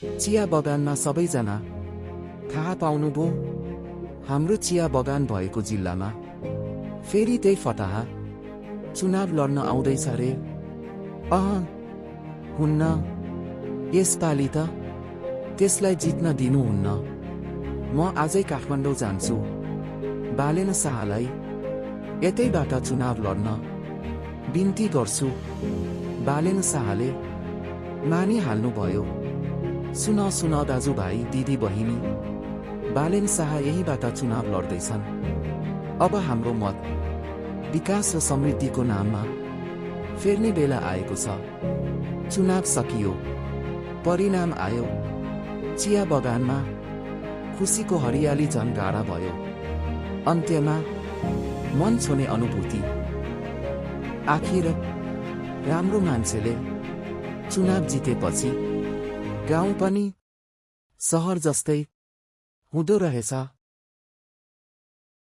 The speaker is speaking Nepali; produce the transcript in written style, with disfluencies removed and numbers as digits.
चिया बगानमा सबैजना थाहा पाउनुभयो हाम्रो चिया बगान भएको जिल्लामा फेरि त्यही फटाहा चुनाव लड्न आउँदैछ रे। हुन्न, यसपालि त त्यसलाई जित्न दिनुहुन्न। म आजै काठमाडौँ जान्छु, बालेन शाहलाई यतैबाट चुनाव लड्न बिन्ती गर्छु। बालेन शाहले मानिहाल्नुभयो। सुन दाजुभाइ दिदी बहिनी, बालेन शाह यहीबाट चुनाव लड्दैछन्। अब हाम्रो मत विकास र समृद्धिको नाममा फेर्ने बेला आएको छ। चुनाव सकियो, परिणाम आयो। चिया बगानमा खुसीको हरियाली झन् गाढा भयो। अन्त्यमा मन छोने अनुभूति। आखिर राम्रो मान्छेले चुनाव जितेपछि गाउँ पनि सहर जस्तै हुँदो रहेछ।